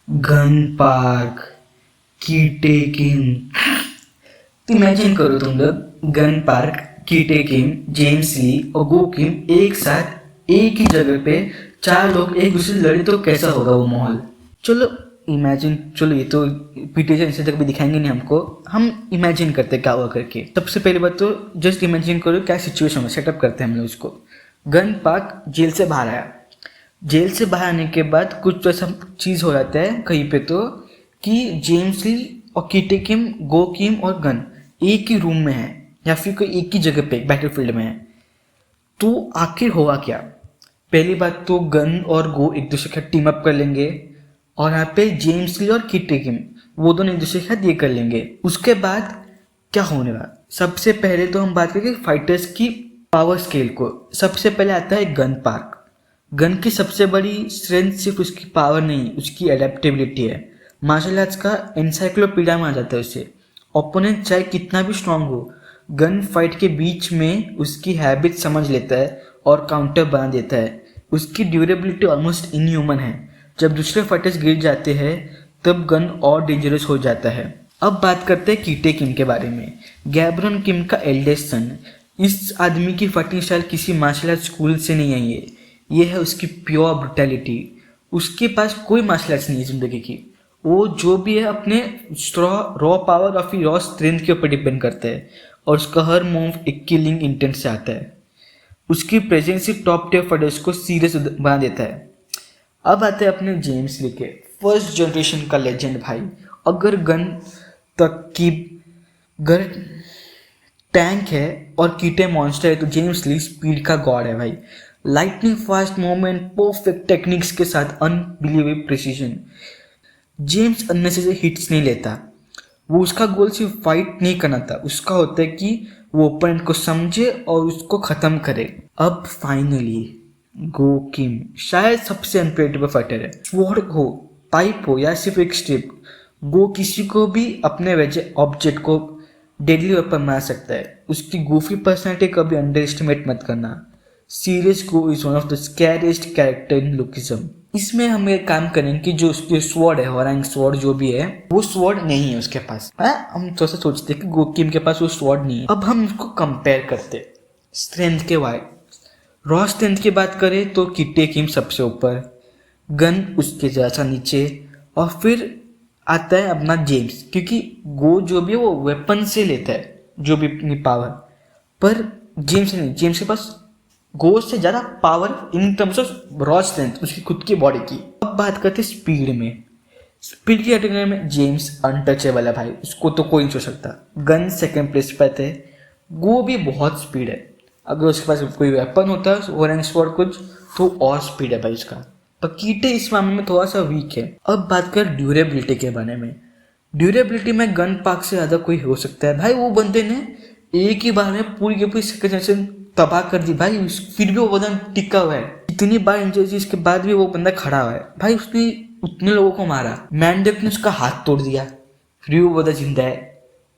Gun park, Kite किम। Imagine करो तुम लोग गन पार्क, कीटे किम, जेम्स ली और गो किम एक साथ एक ही जगह पे, चार लोग एक दूसरे से लड़े तो कैसा होगा वो माहौल। चलो इमेजिन, चलो ये तो पीटीजे इंस्टा तक भी दिखाएंगे नहीं हमको, हम इमेजिन करते क्या हुआ करके। सबसे पहली बात तो जस्ट इमेजिन करो क्या सिचुएशन है, सेटअप करते हैं हम लोग उसको। गन पार्क जेल से बाहर आया, जेल से बाहर आने के बाद कुछ तो ऐसा चीज़ हो जाता है कहीं पे तो कि जेम्स ली और कीटे किम, गो किम और गन एक ही रूम में है या फिर कोई एक ही जगह पे बैटलफील्ड में है। तो आखिर होगा क्या? पहली बात तो गन और गो एक दूसरे के साथ टीम अप कर लेंगे और यहाँ पे जेम्स ली और कीटे किम वो दोनों एक दूसरे के साथ ये कर लेंगे। उसके बाद क्या होने वाला? सबसे पहले तो हम बात करेंगे फाइटर्स की पावर स्केल को। सबसे पहले आता है गन पार्क। गन की सबसे बड़ी स्ट्रेंथ सिर्फ उसकी पावर नहीं, उसकी एडेप्टेबिलिटी है। मार्शल आर्ट्स का एनसाइक्लोपीडिया में आ जाता है उसे। ओपोनेंट चाहे कितना भी स्ट्रांग हो, गन फाइट के बीच में उसकी हैबिट समझ लेता है और काउंटर बना देता है। उसकी ड्यूरेबिलिटी ऑलमोस्ट इनह्यूमन है। जब दूसरे फाइटर्स गिर जाते हैं तब गन और डेंजरस हो जाता है। अब बात करते हैं कीटे किम के बारे में। गैब्रॉन किम का एल्डेस्ट सन। इस आदमी की फाइटिंग स्टाइल किसी मार्शल आर्ट स्कूल से नहीं आई है, ये है उसकी प्योर ब्रुटैलिटी। उसके पास कोई मार्शल आर्ट्स नहीं है जिंदगी की। वो जो भी है अपने रॉ पावर और फिर रॉ स्ट्रेंथ के ऊपर डिपेंड करता है और उसका हर मूव एक किलिंग इंटेंट से आता है। उसकी प्रेजेंस ही टॉप टियर फाइटर्स को सीरियस बना देता है। अब आते हैं अपने जेम्स ली के, फर्स्ट जनरेशन का लेजेंड भाई। अगर गन तक की गर टैंक है और कीटे मॉन्स्टर है तो जेम्स ली स्पीड का गॉड है भाई। Lightning fast movement, perfect techniques के साथ unbelievable precision. James unnecessary hits नहीं लेता। वो उसका गोल सिर्फ फाइट नहीं करना था, उसका होता है कि वो ओपोनेंट को समझे और उसको खत्म करे। अब फाइनली गो किम शायद सबसे अनप्रेडिक्टेबल फाइटर है। स्वॉर्ड हो, पाइप हो या सिर्फ एक स्ट्रिप, गो किसी को भी अपने वजह ऑब्जेक्ट को डेडली वेपन बना सकता है। उसकी गोफी पर्सनैलिटी कभी अंडर एस्टिमेट मत करना। Serious go is one of the scariest character in lookism. इसमें हम एक काम करेंगे कि जो उसके स्वॉर्ड है, हॉराइंग स्वॉर्ड जो भी है, वो स्वॉर्ड नहीं है उसके पास। हम थोड़ा सा सोचते हैं कि गो किम के पास वो स्वॉर्ड नहीं है। अब हम उसको कंपेयर करते स्ट्रेंथ के वाई। रॉ स्ट्रेंथ की बात करें तो कीटे किम सबसे ऊपर, गन उसके जैसा नीचे और फिर आता है अपना जेम्स, क्योंकि गो जो भी है वो वेपन से लेता है जो भी अपनी पावर, पर जेम्स नहीं। जेम्स के पास गो से ज़्यादा power in terms of raw strength उसकी खुद की बॉडी की। अब बात करते हैं स्पीड में। स्पीड की कैटेगरी में जेम्स अनटचेबल है भाई, उसको तो कोई नहीं छू सकता। गन सेकेंड प्लेस पे आते हैं। गो भी बहुत स्पीड है, अगर उसके पास कोई वेपन होता है और स्वॉर्ड कुछ तो और स्पीड है भाई उसका। पर कीटे इस मामले में थोड़ा सा वीक है। अब बात कर ड्यूरेबिलिटी के बारे में। ड्यूरेबिलिटी में गन पार्क से ज़्यादा कोई हो सकता है भाई। वो बंदे ने एक ही बार में पूरी की पूरी सेकंड जनरेशन तबाह कर दी भाई, फिर भी वो बंदा टिका हुआ है। इतनी बार इंजरी इसके बाद भी वो बंदा खड़ा हुआ है भाई। उसने उतने लोगों को मारा, मैंडेक ने उसका हाथ तोड़ दिया, फिर भी वो बंदा जिंदा है।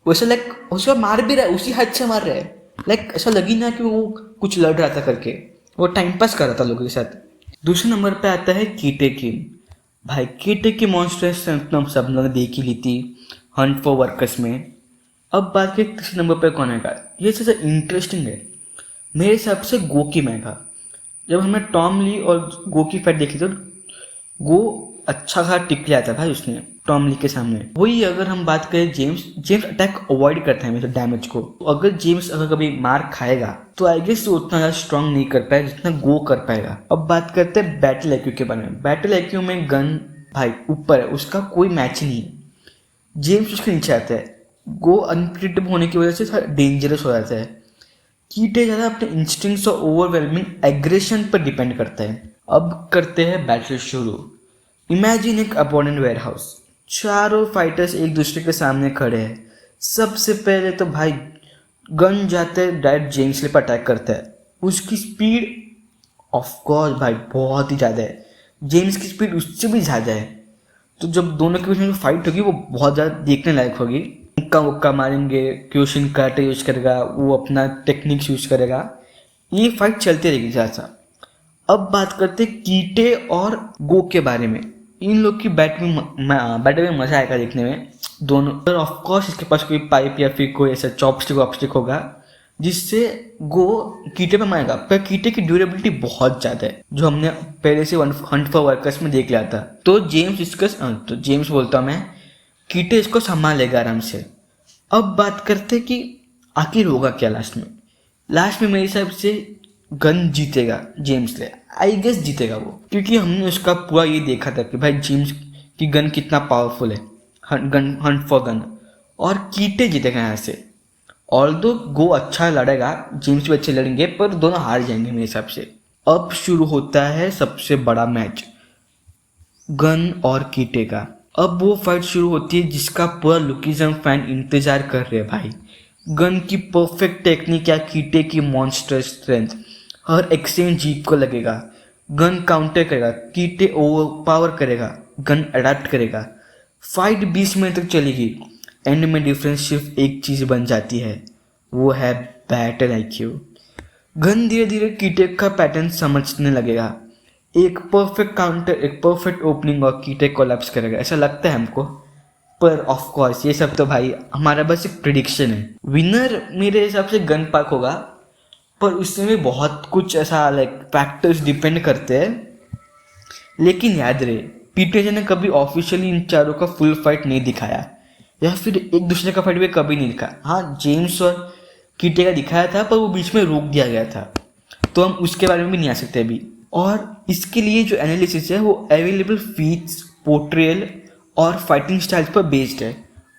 वैसे लाइक उसको मार भी रहा है, उसी हाथ से मार रहा है। लाइक ऐसा लगी ना कि वो कुछ लड़ रहा था करके, वो टाइम पास कर रहा था लोगों के साथ। दूसरे नंबर पे आता है कीटे किम भाई। कीटे की मॉन्स्टर हम सब लोग देख ही ली थी हंट फॉर वर्कर्स में। अब बात करें तीसरे नंबर पे कौन आएगा, ये सबसे इंटरेस्टिंग है मेरे हिसाब से। गो किम आएगा। जब हमने टॉम ली और गो की फाइट देखी तो गो अच्छा खासा टिक लिया था भाई उसने टॉम ली के सामने। वही अगर हम बात करें जेम्स अटैक अवॉइड करता है मेरे डैमेज को। तो अगर जेम्स अगर कभी मार खाएगा तो आई गेस वो उतना ज़्यादा स्ट्रांग नहीं कर पाएगा जितना गो कर पाएगा। अब बात करते हैं बैटल IQ के बारे में। बैटल IQ में गन भाई ऊपर है, उसका कोई मैच नहीं है। जेम्स उसके नीचे आता है। गो अनप्रिडिक्टेबल होने की वजह से डेंजरस हो जाता है। कीटे ज़्यादा अपने इंस्टिंक्ट्स और ओवरवेलमिंग एग्रेशन पर डिपेंड करता है। अब करते हैं बैटल शुरू। इमेजिन एक अपोनेंट वेयरहाउस, चारों फाइटर्स एक दूसरे के सामने खड़े हैं। सबसे पहले तो भाई गन जाते हैं डायरेक्ट जेम्स पर अटैक करता है। उसकी स्पीड ऑफ कोर्स भाई बहुत ही ज़्यादा है, जेम्स की स्पीड उससे भी ज़्यादा है। तो जब दोनों के बीच में फाइट होगी वो बहुत ज़्यादा देखने लायक होगी। मुक्का मुक्का मारेंगे, क्योशिन काटे यूज करेगा, वो अपना टेक्निक्स यूज करेगा, ये फाइट चलती रहेगी ज़्यादा। अब बात करते हैं कीटे और गो के बारे में। इन लोग की बैटल में मज़ा आएगा देखने में दोनों। पर ऑफ कोर्स इसके पास कोई पाइप या फिर कोई ऐसा चॉपस्टिक वॉपस्टिक होगा जिससे गो कीटे पे मारेगा। पर कीटे की ड्यूरेबिलिटी बहुत ज़्यादा है, जो हमने पहले से हंट फॉर वर्कर्स में देख लिया था। तो जेम्स बोलता हूँ मैं, कीटे इसको संभाल लेगा आराम से। अब बात करते कि आखिर होगा क्या लास्ट में मेरे हिसाब से गन जीतेगा जेम्स ले, आई गेस जीतेगा वो, क्योंकि हमने उसका पूरा ये देखा था कि भाई जेम्स की गन कितना पावरफुल है, हंट फॉर गन, और कीटे जीतेगा यहाँ से। ऑल्दो गो अच्छा लड़ेगा, जेम्स भी अच्छे लड़ेंगे, पर दोनों हार जाएंगे मेरे हिसाब से। अब शुरू होता है सबसे बड़ा मैच, गन और कीटे का। अब वो फाइट शुरू होती है जिसका पूरा लुकिज्म फैन इंतजार कर रहे हैं भाई। गन की परफेक्ट टेक्निक या कीटे की मॉन्स्टर स्ट्रेंथ, हर एक्सचेंज जीप को लगेगा। गन काउंटर करेगा, कीटे ओवर पावर करेगा, गन अडेप्ट करेगा। फाइट 20 मिनट तक चलेगी। एंड में डिफरेंस सिर्फ एक चीज़ बन जाती है, वो है बैटल IQ। गन धीरे धीरे कीटे का पैटर्न समझने लगेगा। एक परफेक्ट काउंटर, एक परफेक्ट ओपनिंग और कीटे कोलैप्स करेगा, ऐसा लगता है हमको। पर ऑफ कोर्स ये सब तो भाई हमारा बस एक प्रिडिक्शन है। विनर मेरे हिसाब से गन पार्क होगा, पर उसमें भी बहुत कुछ ऐसा फैक्टर्स डिपेंड करते हैं। लेकिन याद रहे, पीटरसन ने कभी ऑफिशियली इन चारों का फुल फाइट नहीं दिखाया, या फिर एक दूसरे का फाइट भी कभी नहीं दिखाया। हाँ, जेम्स और कीटे का दिखाया था, पर वो बीच में रोक दिया गया था, तो हम उसके बारे में भी नहीं आ सकते अभी। और इसके लिए जो एनालिसिस है वो अवेलेबल फीड्स, पोर्ट्रेयल और फाइटिंग स्टाइल्स पर बेस्ड है।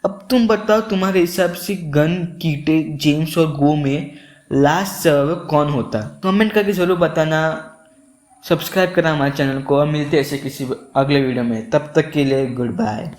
अब तुम बताओ, तुम्हारे हिसाब से गन, कीटे, जेम्स और गो में लास्ट सर्वाइवर कौन होता? कमेंट करके ज़रूर बताना। सब्सक्राइब करना हमारे चैनल को, और मिलते हैं ऐसे किसी अगले वीडियो में। तब तक के लिए गुड बाय।